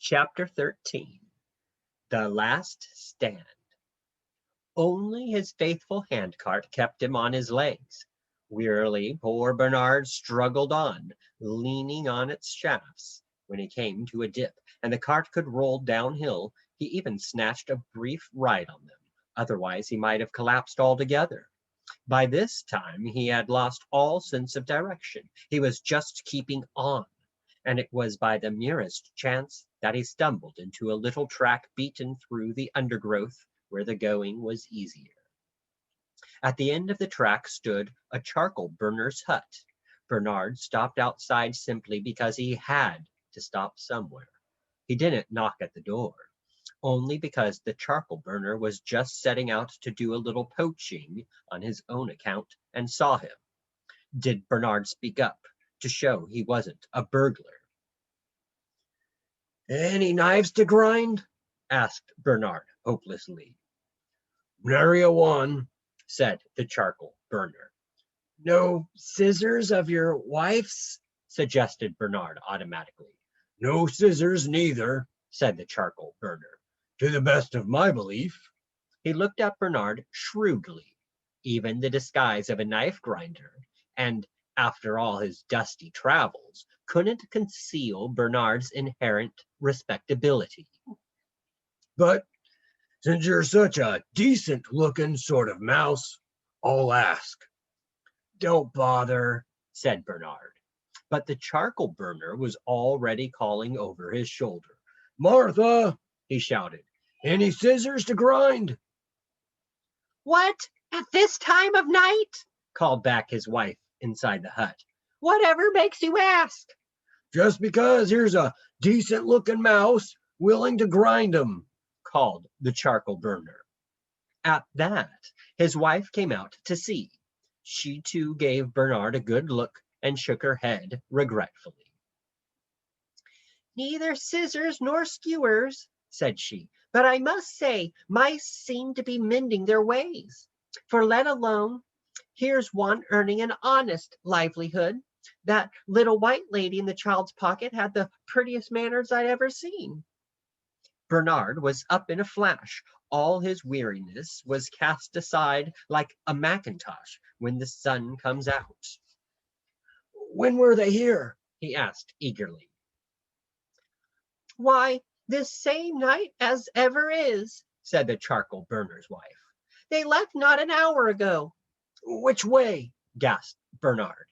Chapter 13. The Last Stand. Only his faithful handcart kept him on his legs. Wearily, poor Bernard struggled on, leaning on its shafts. When he came to a dip, and the cart could roll downhill, he even snatched a brief ride on them. Otherwise, he might have collapsed altogether. By this time, he had lost all sense of direction. He was just keeping on, and it was by the merest chance that he stumbled into a little track beaten through the undergrowth where the going was easier. At the end of the track stood a charcoal burner's hut. Bernard stopped outside simply because he had to stop somewhere. He didn't knock at the door, only because the charcoal burner was just setting out to do a little poaching on his own account and saw him. Did Bernard speak up to show he wasn't a burglar? "Any knives to grind?" asked Bernard hopelessly. "Nary a one," said the charcoal burner. "No scissors of your wife's?" suggested Bernard automatically. "No scissors neither," said the charcoal burner, "to the best of my belief." He looked at Bernard shrewdly. Even the disguise of a knife grinder, and after all his dusty travels, couldn't conceal Bernard's inherent respectability. "But since you're such a decent-looking sort of mouse, I'll ask." "Don't bother," said Bernard. But the charcoal burner was already calling over his shoulder. "Martha," he shouted, "any scissors to grind?" "What, at this time of night?" called back his wife inside the hut. "Whatever makes you ask?" "Just because here's a decent-looking mouse willing to grind 'em," called the charcoal burner. At that, his wife came out to see. She too gave Bernard a good look and shook her head regretfully. "Neither scissors nor skewers," said she, "but I must say mice seem to be mending their ways. For let alone, here's one earning an honest livelihood. That little white lady in the child's pocket had the prettiest manners I'd ever seen." Bernard was up in a flash. All his weariness was cast aside like a mackintosh when the sun comes out. "When were they here?" he asked eagerly. "Why, this same night as ever is," said the charcoal burner's wife. "They left not an hour ago." "Which way?" gasped Bernard.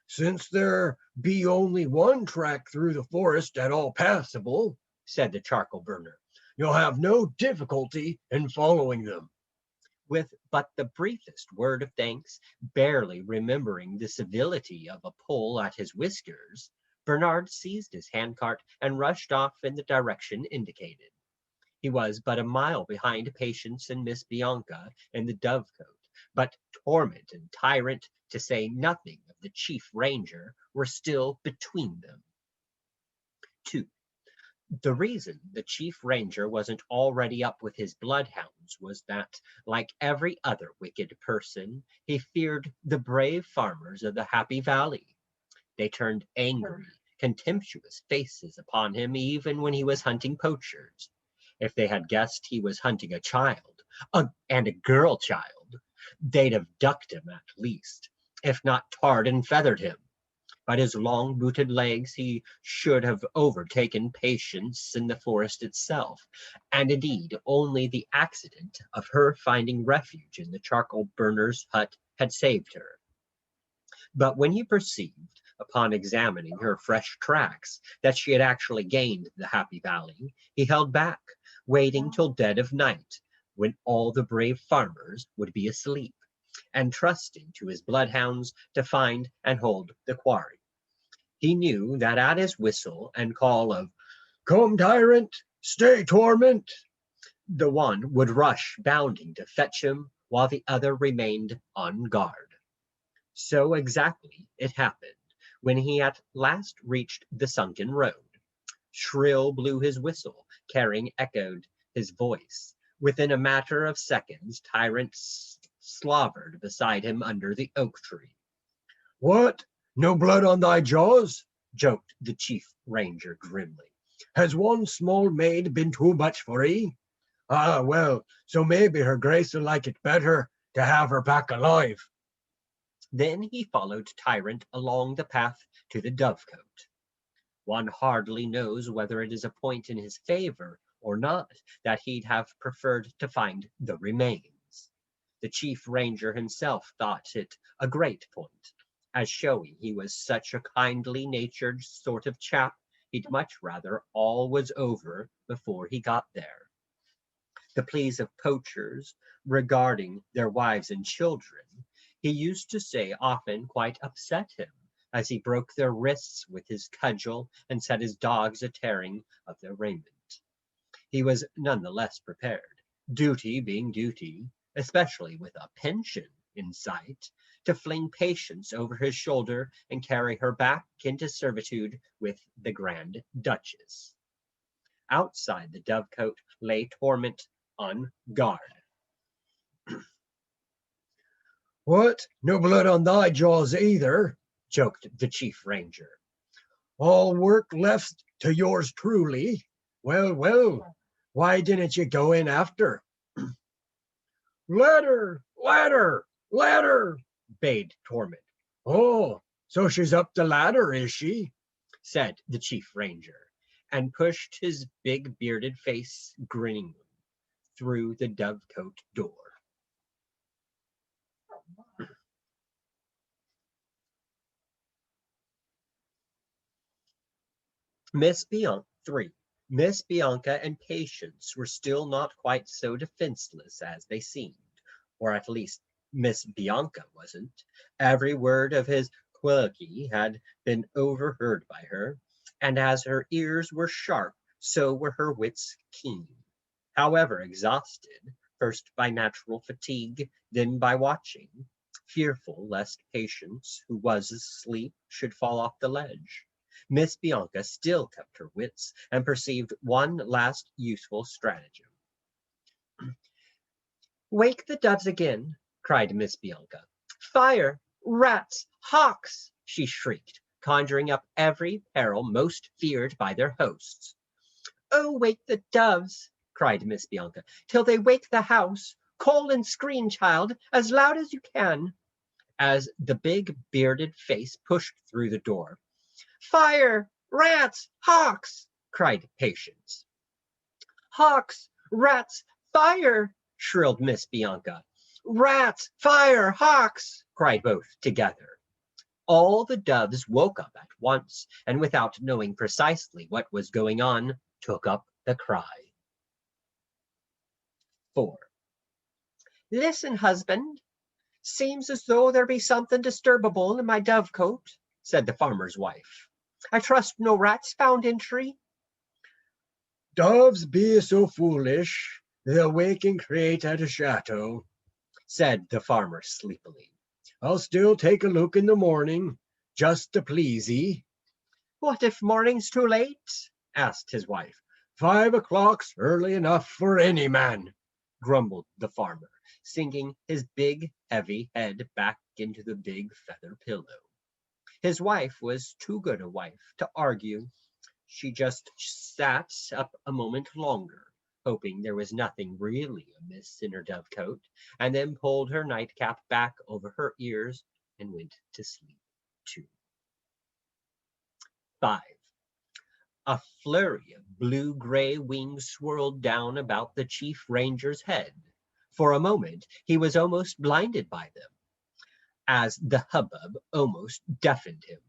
"Since there be only one track through the forest at all passable," said the charcoal burner, "you'll have no difficulty in following them." With but the briefest word of thanks, barely remembering the civility of a pull at his whiskers, Bernard seized his handcart and rushed off in the direction indicated. He was but a mile behind Patience and Miss Bianca in the dovecote, but Torment and Tyrant, to say nothing of the chief ranger, were still between them. 2. The reason the chief ranger wasn't already up with his bloodhounds was that, like every other wicked person, he feared the brave farmers of the Happy Valley. They turned angry, contemptuous faces upon him even when he was hunting poachers. If they had guessed he was hunting a child, and a girl child, they'd have ducked him at least, if not tarred and feathered him. But his long-booted legs he should have overtaken Patience in the forest itself, and indeed only the accident of her finding refuge in the charcoal burner's hut had saved her. But when he perceived, upon examining her fresh tracks, that she had actually gained the Happy Valley, he held back, waiting till dead of night, when all the brave farmers would be asleep, and trusting to his bloodhounds to find and hold the quarry. He knew that at his whistle and call of "Come, Tyrant! Stay, Torment!" the one would rush bounding to fetch him, while the other remained on guard. So exactly it happened when he at last reached the sunken road. Shrill blew his whistle, carrying echoed his voice. Within a matter of seconds, Tyrant slobbered beside him under the oak tree. "What? No blood on thy jaws?" joked the chief ranger grimly. Has one small maid been too much for 'ee? Ah, well, so maybe her grace'll like it better to have her back alive." Then he followed Tyrant along the path to the Dovecote. One hardly knows whether it is a point in his favor or not that he'd have preferred to find the remains. The chief ranger himself thought it a great point, as showing he was such a kindly-natured sort of chap he'd much rather all was over before he got there. The pleas of poachers regarding their wives and children, he used to say often quite upset him, as he broke their wrists with his cudgel and set his dogs a-tearing of their raiment. He was none the less prepared, duty being duty, especially with a pension in sight, to fling Patience over his shoulder and carry her back into servitude with the Grand Duchess. Outside the Dovecote lay Torment on guard. "What, no blood on thy jaws either?" joked the chief ranger. "All work left to yours truly. Well, well, why didn't you go in after?" "Ladder, ladder, ladder," bade Torment. "Oh, so she's up the ladder, is she?" said the chief ranger, and pushed his big bearded face grinningly through the Dovecote door. Miss Bianca and Patience were still not quite so defenseless as they seemed, or at least Miss Bianca wasn't. Every word of his colloquy had been overheard by her, and as her ears were sharp, so were her wits keen. However exhausted, first by natural fatigue, then by watching, fearful lest Patience, who was asleep, should fall off the ledge, Miss Bianca still kept her wits and perceived one last useful stratagem. "Wake the doves again," cried Miss Bianca. "Fire! Rats! Hawks!" she shrieked, conjuring up every peril most feared by their hosts. "Oh, wake the doves," cried Miss Bianca, "till they wake the house. Call and scream, child, as loud as you can," as the big bearded face pushed through the door. "Fire! Rats! Hawks!" cried Patience. "Hawks! Rats! Fire!" shrilled Miss Bianca. "Rats! Fire! Hawks!" cried both together. All the doves woke up at once, and without knowing precisely what was going on, took up the cry. 4. "Listen, husband. Seems as though there be something disturbable in my dovecote," said the farmer's wife. "I trust no rats found entry." "Doves be so foolish, they'll wake and create at a chateau," said the farmer sleepily. "I'll still take a look in the morning, just to please 'ee." "What if morning's too late?" asked his wife. 5 o'clock's early enough for any man," grumbled the farmer, sinking his big, heavy head back into the big feather pillow. His wife was too good a wife to argue. She just sat up a moment longer, hoping there was nothing really amiss in her dovecote, and then pulled her nightcap back over her ears and went to sleep too. 5. A flurry of blue-gray wings swirled down about the chief ranger's head. For a moment he was almost blinded by them, as the hubbub almost deafened him.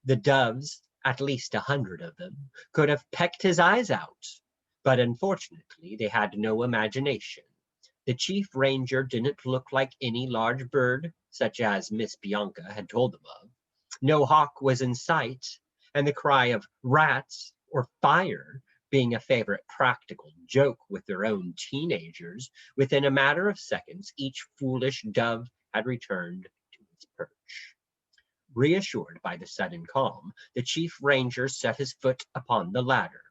The doves, at least 100 of them, could have pecked his eyes out, but unfortunately they had no imagination. The chief ranger didn't look like any large bird, such as Miss Bianca had told them of. No hawk was in sight, and the cry of rats or fire being a favorite practical joke with their own teenagers, within a matter of seconds each foolish dove had returned to its perch. Reassured by the sudden calm, the chief ranger set his foot upon the ladder.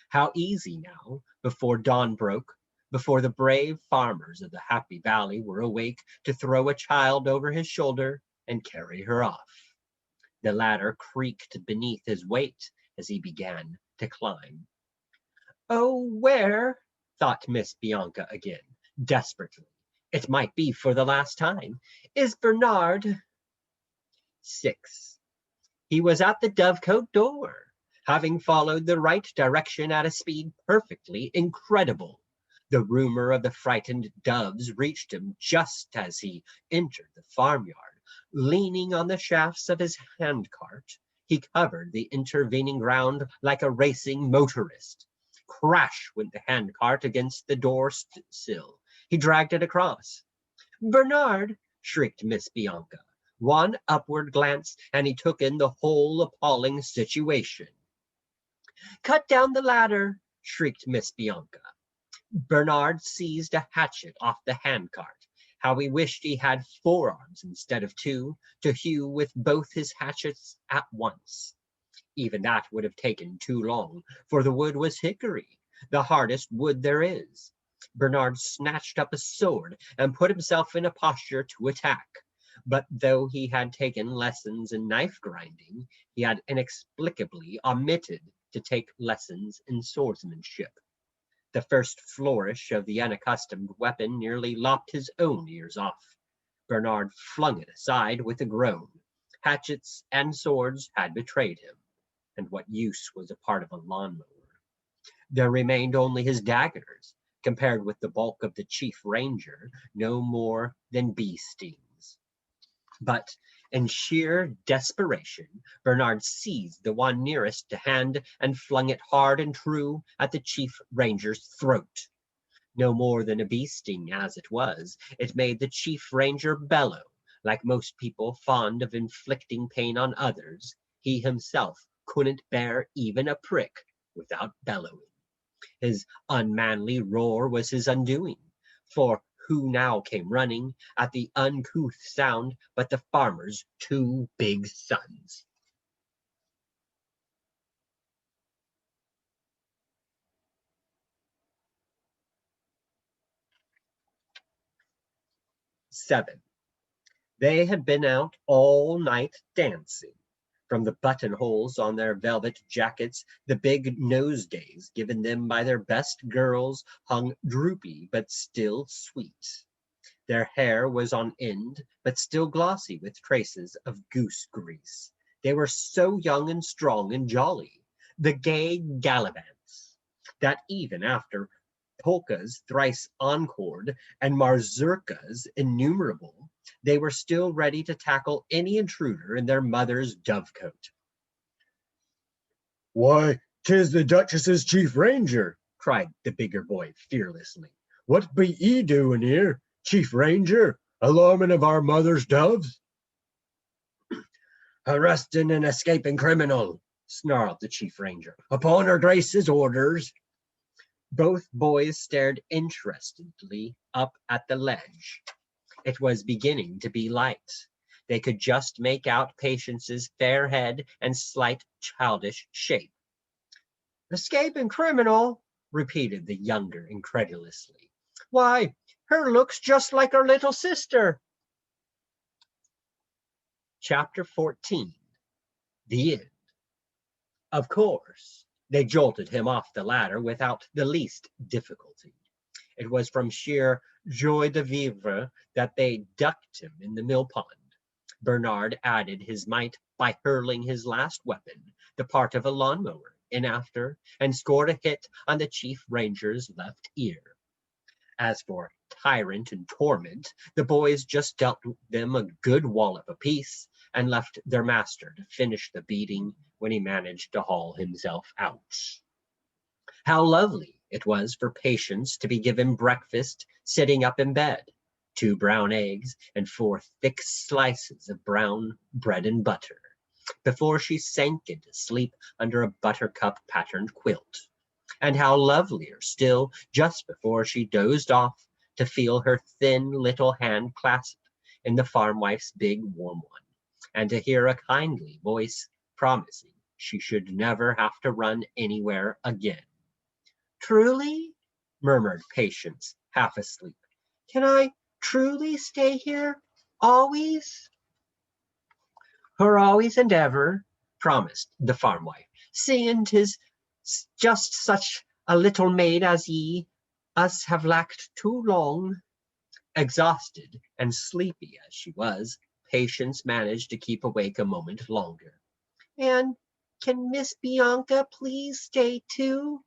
How easy now, before dawn broke, before the brave farmers of the Happy Valley were awake, to throw a child over his shoulder and carry her off. The ladder creaked beneath his weight as he began to climb. Oh, where, thought Miss Bianca again, desperately, it might be for the last time, is Bernard? 6. He was at the dovecote door, having followed the right direction at a speed perfectly incredible. The rumor of the frightened doves reached him just as he entered the farmyard. Leaning on the shafts of his handcart, he covered the intervening ground like a racing motorist. Crash went the handcart against the door sill. He dragged it across. Bernard, shrieked Miss Bianca. One upward glance, and he took in the whole appalling situation. Cut down the ladder, shrieked Miss Bianca. Bernard seized a hatchet off the handcart. How he wished he had 4 arms instead of 2, to hew with both his hatchets at once. Even that would have taken too long, for the wood was hickory, the hardest wood there is. Bernard snatched up a sword and put himself in a posture to attack. But though he had taken lessons in knife grinding, he had inexplicably omitted to take lessons in swordsmanship. The first flourish of the unaccustomed weapon nearly lopped his own ears off. Bernard flung it aside with a groan. Hatchets and swords had betrayed him, and what use was a part of a lawnmower? There remained only his daggers, compared with the bulk of the chief ranger, no more than bee stings. But in sheer desperation, Bernard seized the one nearest to hand and flung it hard and true at the chief ranger's throat. No more than a bee sting as it was, it made the chief ranger bellow. Like most people fond of inflicting pain on others, he himself couldn't bear even a prick without bellowing. His unmanly roar was his undoing, for who now came running at the uncouth sound but the farmer's 2 big sons? Seven. They had been out all night dancing. From the buttonholes on their velvet jackets, the big nosegays given them by their best girls hung droopy but still sweet. Their hair was on end, but still glossy with traces of goose grease. They were so young and strong and jolly, the gay gallivants, that even after polkas thrice encored and mazurkas innumerable, they were still ready to tackle any intruder in their mother's dovecote. Why, 'tis the Duchess's chief ranger, cried the bigger boy fearlessly. What be ye doing here, chief ranger, alarming of our mother's doves? Arresting an escaping criminal, snarled the chief ranger, upon her grace's orders. Both boys stared interestedly up at the ledge. It was beginning to be light. They could just make out Patience's fair head and slight childish shape. Escaping criminal, repeated the younger incredulously. Why, her looks just like her little sister. Chapter 14. The End. Of course, they jolted him off the ladder without the least difficulty. It was from sheer joie de vivre that they ducked him in the mill pond. Bernard added his might by hurling his last weapon, the part of a lawnmower, in after, and scored a hit on the chief ranger's left ear. As for tyrant and torment, the boys just dealt them a good wallop apiece and left their master to finish the beating when he managed to haul himself out. How lovely it was for Patience to be given breakfast sitting up in bed, 2 brown eggs and 4 thick slices of brown bread and butter, before she sank into sleep under a buttercup patterned quilt. And how lovelier still, just before she dozed off, to feel her thin little hand clasped in the farm wife's big warm one, and to hear a kindly voice promising she should never have to run anywhere again. Truly, murmured Patience, half asleep. Can I truly stay here? Always? For always and ever, promised the farm wife, seeing 'tis just such a little maid as ye us have lacked too long. Exhausted and sleepy as she was, Patience managed to keep awake a moment longer. And can Miss Bianca please stay too?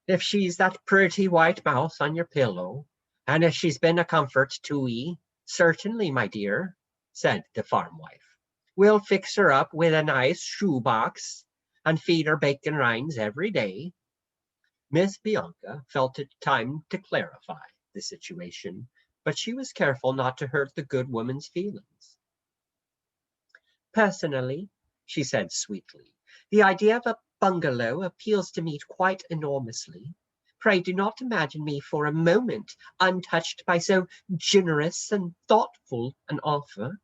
If she's that pretty white mouse on your pillow, and if she's been a comfort to ye, certainly, my dear, said the farm wife. We'll fix her up with a nice shoe box and feed her bacon rinds every day. Miss Bianca felt it time to clarify the situation, but she was careful not to hurt the good woman's feelings. Personally, she said sweetly, the idea of a bungalow appeals to me quite enormously. Pray do not imagine me for a moment untouched by so generous and thoughtful an offer.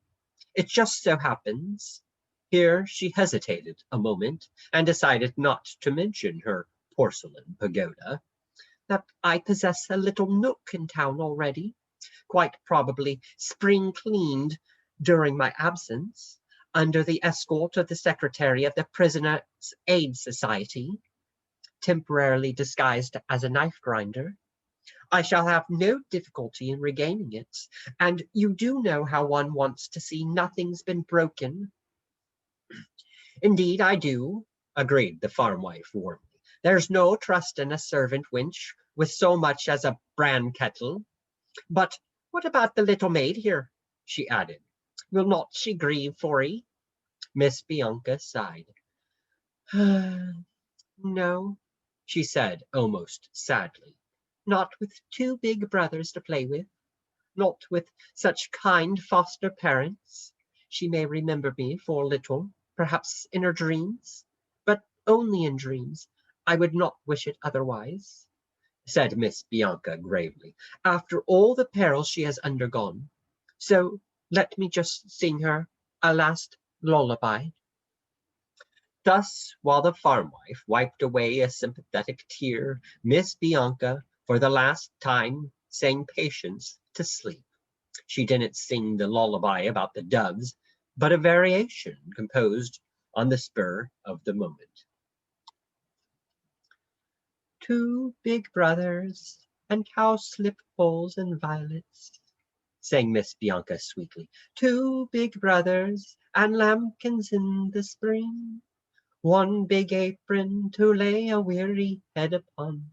It just so happens. Here she hesitated a moment and decided not to mention her porcelain pagoda, that I possess a little nook in town already, quite probably spring cleaned during my absence, under the escort of the secretary of the Prisoners' Aid Society, temporarily disguised as a knife grinder. I shall have no difficulty in regaining it, and you do know how one wants to see nothing's been broken. Indeed, I do, agreed the farm wife warmly. There's no trust in a servant wench with so much as a bran kettle. But what about the little maid here? She added. Will not she grieve for ye? Miss Bianca sighed. No, she said almost sadly. Not with two big brothers to play with. Not with such kind foster parents. She may remember me for a little, perhaps in her dreams, but only in dreams. I would not wish it otherwise, said Miss Bianca gravely, after all the perils she has undergone. So let me just sing her a last lullaby. Thus, while the farm wife wiped away a sympathetic tear, Miss Bianca, for the last time, sang Patience to sleep. She didn't sing the lullaby about the doves, but a variation composed on the spur of the moment. Two big brothers and cowslip poles and violets, sang Miss Bianca sweetly. Two big brothers and lambkins in the spring. One big apron to lay a weary head upon,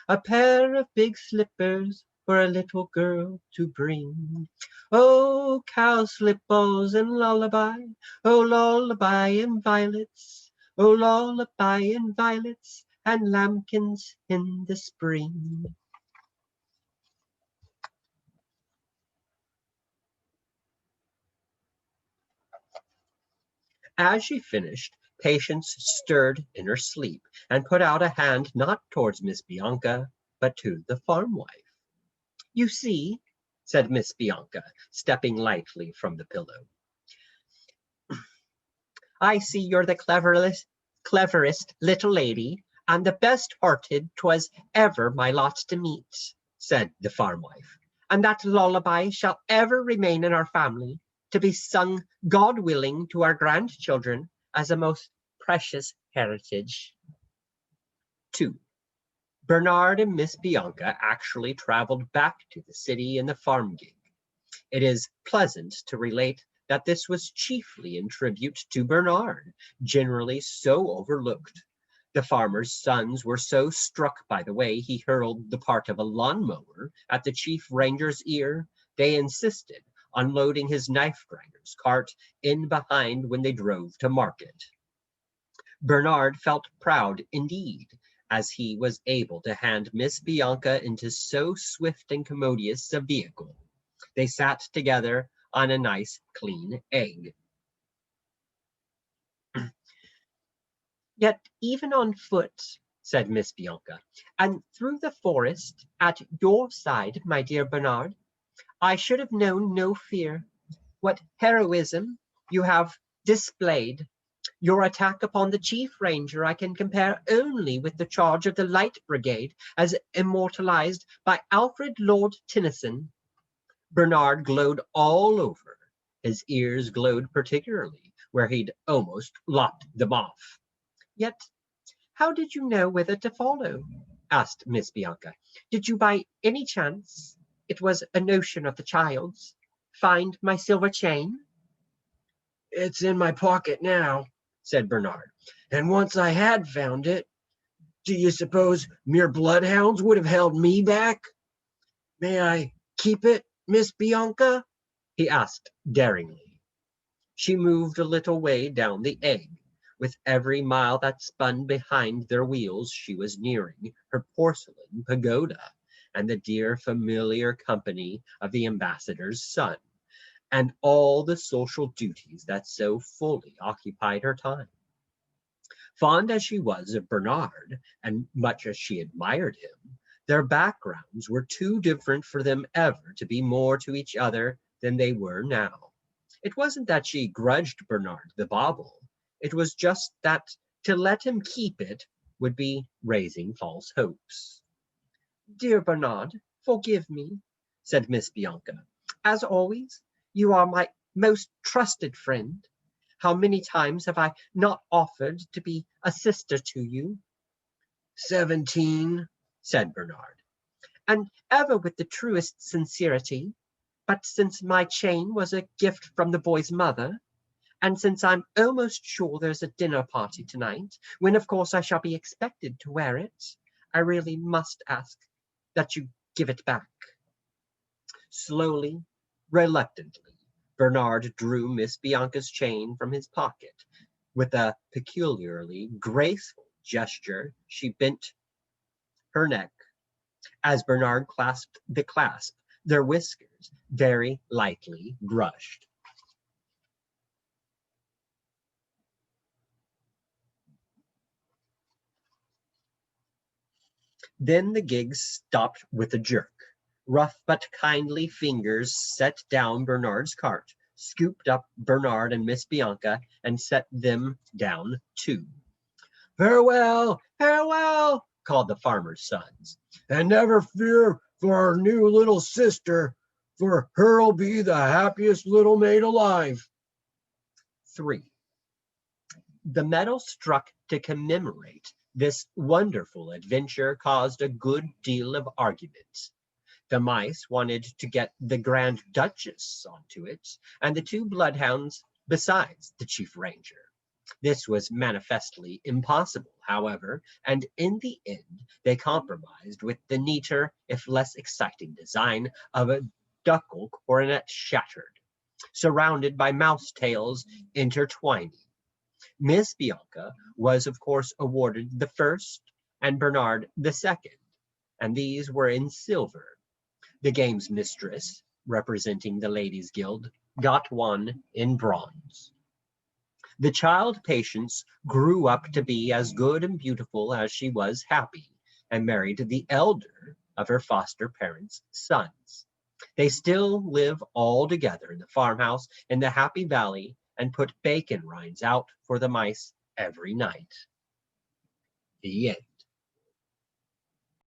a pair of big slippers for a little girl to bring. Oh, cowslip balls and lullaby, oh, lullaby and violets, oh, lullaby and violets, and lambkins in the spring. As she finished, Patience stirred in her sleep and put out a hand not towards Miss Bianca, but to the farm wife. You see, said Miss Bianca, stepping lightly from the pillow. I see you're the cleverest little lady, and the best-hearted 'twas ever my lot to meet, said the farm wife. And that lullaby shall ever remain in our family, to be sung, God willing, to our grandchildren as a most precious heritage. 2. Bernard and Miss Bianca actually traveled back to the city in the farm gig. It is pleasant to relate that this was chiefly in tribute to Bernard, generally so overlooked. The farmers' sons were so struck by the way he hurled the part of a lawnmower at the chief ranger's ear, they insisted on loading his knife grinder's cart in behind when they drove to market. Bernard felt proud indeed, as he was able to hand Miss Bianca into so swift and commodious a vehicle. They sat together on a nice clean egg. Yet even on foot, said Miss Bianca, and through the forest at your side, my dear Bernard, I should have known no fear. What heroism you have displayed! Your attack upon the chief ranger I can compare only with the charge of the Light Brigade as immortalized by Alfred Lord Tennyson. Bernard glowed all over. His ears glowed particularly, where he'd almost lopped them off. Yet How did you know whether to follow? Asked Miss Bianca. Did you by any chance, it was a notion of the child's, find my silver chain? It's in my pocket now, said Bernard. And once I had found it, do you suppose mere bloodhounds would have held me back? May I keep it, Miss Bianca? He asked daringly. She moved a little way down the egg. With every mile that spun behind their wheels, she was nearing her porcelain pagoda and the dear familiar company of the ambassador's son, and all the social duties that so fully occupied her time. Fond as she was of Bernard, and much as she admired him, their backgrounds were too different for them ever to be more to each other than they were now. It wasn't that she grudged Bernard the bauble. It was just that to let him keep it would be raising false hopes. Dear Bernard, forgive me, said Miss Bianca. As always, you are my most trusted friend. How many times have I not offered to be a sister to you? 17, said Bernard, and ever with the truest sincerity. But since my chain was a gift from the boy's mother, and since I'm almost sure there's a dinner party tonight, when of course I shall be expected to wear it, I really must ask that you give it back. Slowly, reluctantly, Bernard drew Miss Bianca's chain from his pocket. With a peculiarly graceful gesture, she bent her neck. As Bernard clasped the clasp, their whiskers very lightly brushed. Then the gig stopped with a jerk. Rough but kindly fingers set down Bernard's cart, scooped up Bernard and Miss Bianca, and set them down too. Farewell, Farewell, called the farmer's sons. and never fear for our new little sister, for her'll be the happiest little maid alive. 3. The medal struck to commemorate this wonderful adventure caused a good deal of argument. The mice wanted to get the Grand Duchess onto it, and the 2 bloodhounds besides the chief ranger. This was manifestly impossible, however, and in the end they compromised with the neater, if less exciting design of a ducal coronet shattered, surrounded by mouse tails intertwining. Miss Bianca was of course awarded the first, and Bernard the second, and these were in silver. The game's mistress, representing the Ladies' Guild, got one in bronze. The child Patience grew up to be as good and beautiful as she was happy, and married the elder of her foster parents' sons. They still live all together in the farmhouse in the Happy Valley and put bacon rinds out for the mice every night. The end.